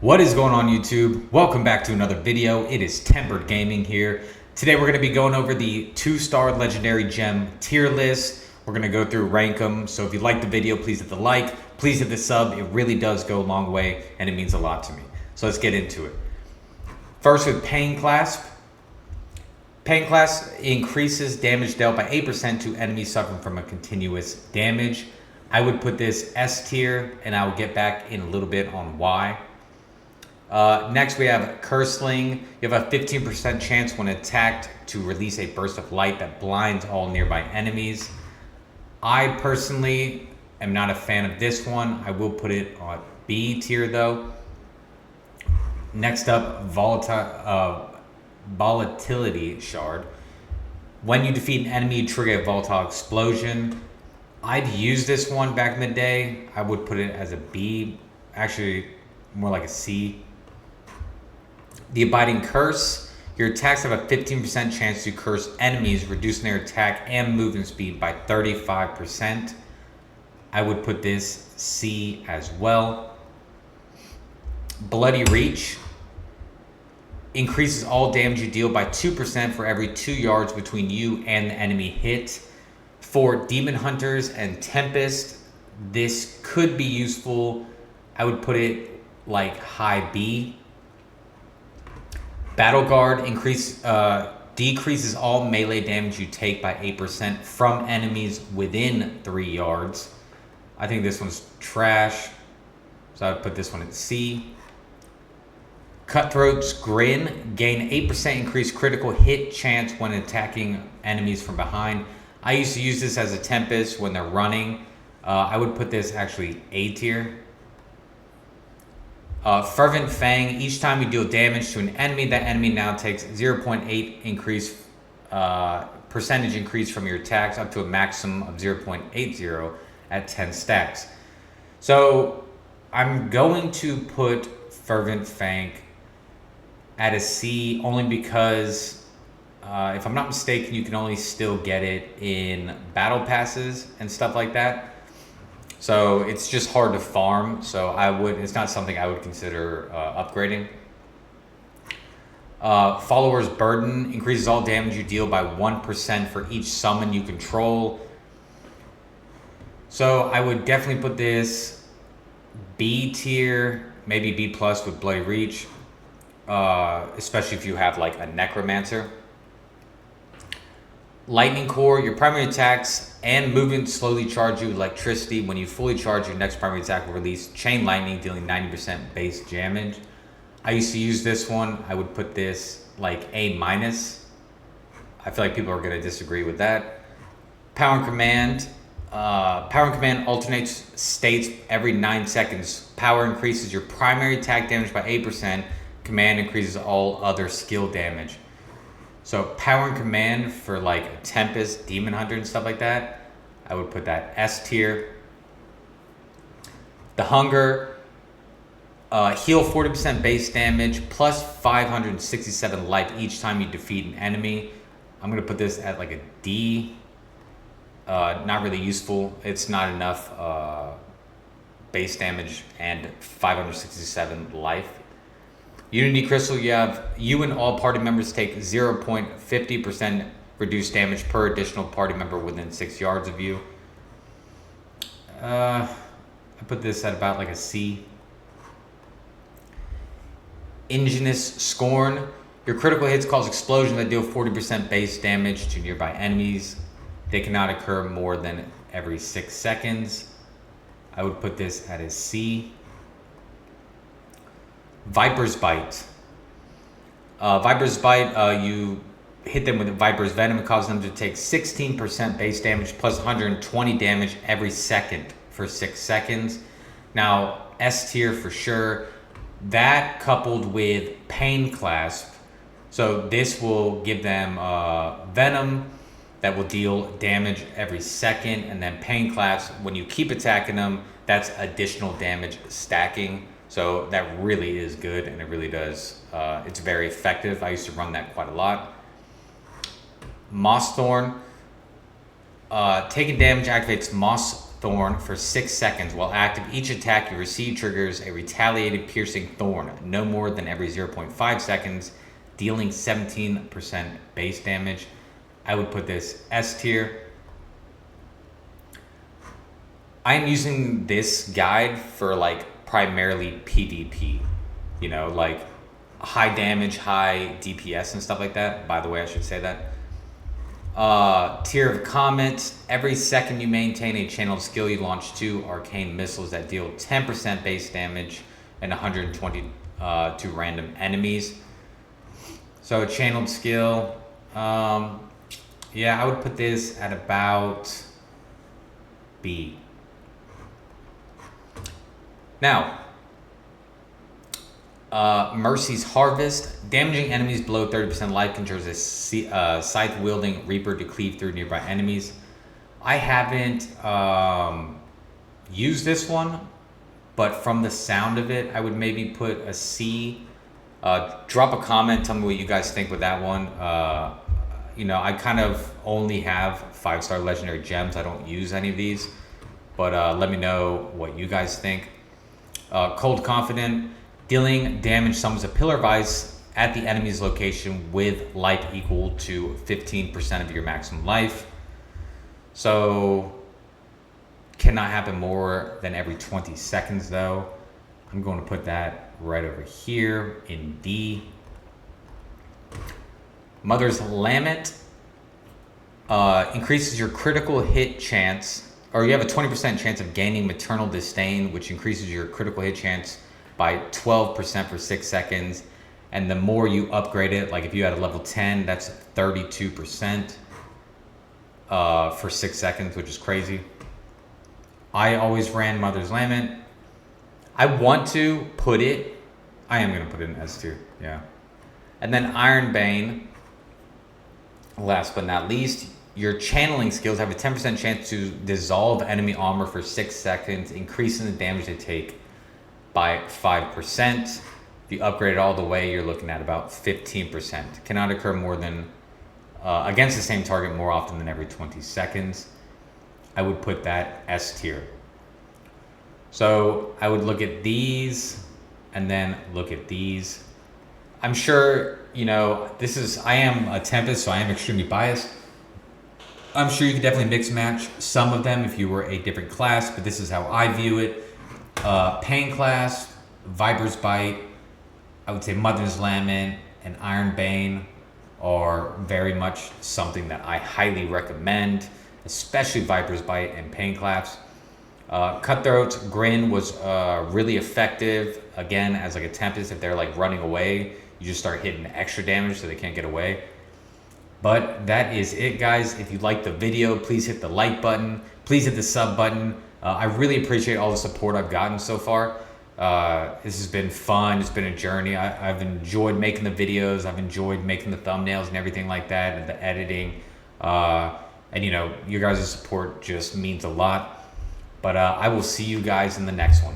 What is going on, YouTube? Welcome back to another video. It is Tempered Gaming here. Today we're going to be going over the 2-star legendary gem tier list. We're going to go through, rank them. So if you like the video, please hit the like, please hit the sub. It really does go a long way and it means a lot to me. So let's get into it. First with Pain Clasp. Pain Clasp increases damage dealt by 8% to enemies suffering from a continuous damage. I would put this S tier and I will get back in a little bit on why. Next we have Curseling. You have a 15% chance when attacked to release a burst of light that blinds all nearby enemies. I personally am not a fan of this one. I will put it on B tier though. Next up, Volatility Shard. When you defeat an enemy, you trigger a volatile explosion. I'd use this one back in the day. I would put it as a B, actually more like a C. The Abiding Curse. Your attacks have a 15% chance to curse enemies, reducing their attack and movement speed by 35%. I would put this C as well. Bloody Reach. Increases all damage you deal by 2% for every 2 yards between you and the enemy hit. For Demon Hunters and Tempest, this could be useful. I would put it like high B. Battle Guard decreases all melee damage you take by 8% from enemies within 3 yards. I think this one's trash, so I would put this one at C. Cutthroat's Grin. Gain 8% increased critical hit chance when attacking enemies from behind. I used to use this as a Tempest when they're running. I would put this actually A tier. Fervent Fang. Each time you deal damage to an enemy, that enemy now takes 0.8 percentage increase from your attacks up to a maximum of 0.80 at 10 stacks. So I'm going to put Fervent Fang at a C only because if I'm not mistaken, you can only still get it in battle passes and stuff like that. So it's just hard to farm, so it's not something I would consider upgrading. Follower's Burden increases all damage you deal by 1% for each summon you control. So I would definitely put this B tier, maybe B plus with Bloody Reach, especially if you have like a Necromancer. Lightning Core. Your primary attacks and movement slowly charge you with electricity. When you fully charge, your next primary attack will release Chain Lightning, dealing 90% base damage. I used to use this one. I would put this like A minus. I feel like people are going to disagree with that. Power and Command. Power and Command alternates states every 9 seconds. Power increases your primary attack damage by 8%. Command increases all other skill damage. So Power and Command for like a Tempest, Demon Hunter and stuff like that, I would put that S tier. The Hunger. Heal 40% base damage plus 567 life each time you defeat an enemy. I'm going to put this at like a D. Not really useful. It's not enough base damage and 567 life. Unity Crystal, you and all party members take 0.50% reduced damage per additional party member within 6 yards of you. I put this at about like a C. Ingenious Scorn. Your critical hits cause explosions that deal 40% base damage to nearby enemies. They cannot occur more than every 6 seconds. I would put this at a C. Viper's Bite. Viper's Bite, you hit them with Viper's Venom. It causes them to take 16% base damage plus 120 damage every second for 6 seconds. Now, S tier for sure. That coupled with Pain Clasp. So this will give them Venom that will deal damage every second. And then Pain Clasp, when you keep attacking them, that's additional damage stacking. So that really is good, and it really does. It's very effective. I used to run that quite a lot. Moss Thorn. Taking damage activates Moss thorn for 6 seconds. While active, each attack you receive triggers a retaliated piercing thorn, no more than every 0.5 seconds, dealing 17% base damage. I would put this S tier. I'm using this guide for like primarily PvP, you know, like high damage, high DPS and stuff like that. By the way, I should say that. Tier of Comet. Every second you maintain a channeled skill, you launch 2 arcane missiles that deal 10% base damage and 120 to random enemies. So channeled skill, yeah, I would put this at about B. Now, Mercy's Harvest. Damaging enemies below 30% life controls a scythe-wielding Reaper to cleave through nearby enemies. I haven't used this one, but from the sound of it, I would maybe put a C. Drop a comment, tell me what you guys think with that one. You know, I kind of only have 5-star legendary gems. I don't use any of these, but let me know what you guys think. Cold Confident. Dealing damage summons a pillar of ice at the enemy's location with life equal to 15% of your maximum life. So, cannot happen more than every 20 seconds though. I'm going to put that right over here in D. Mother's Lament. Increases your critical hit chance, or you have a 20% chance of gaining maternal disdain, which increases your critical hit chance by 12% for 6 seconds. And the more you upgrade it, like if you had a level 10, that's 32% for 6 seconds, which is crazy. I always ran Mother's Lament. I want to put it, I am going to put it in S tier, yeah. And then Iron Bane, last but not least, your channeling skills have a 10% chance to dissolve enemy armor for 6 seconds, increasing the damage they take by 5%. If you upgrade it all the way, you're looking at about 15%. Cannot occur more than against the same target more often than every 20 seconds. I would put that S tier. So I would look at these and then look at these. I'm sure, you know, I am a Tempest, so I am extremely biased. I'm sure you could definitely mix match some of them if you were a different class, but this is how I view it. Pain class, Viper's Bite, I would say Mother's Lament and Iron Bane are very much something that I highly recommend, especially Viper's Bite and Pain class. Cutthroat's Grin was really effective, again, as like a Tempest. If they're like running away, you just start hitting extra damage so they can't get away. But that is it, guys. If you liked the video, please hit the like button. Please hit the sub button. I really appreciate all the support I've gotten so far. This has been fun. It's been a journey. I've enjoyed making the videos. I've enjoyed making the thumbnails and everything like that, and the editing. And you know, your guys' support just means a lot. But I will see you guys in the next one.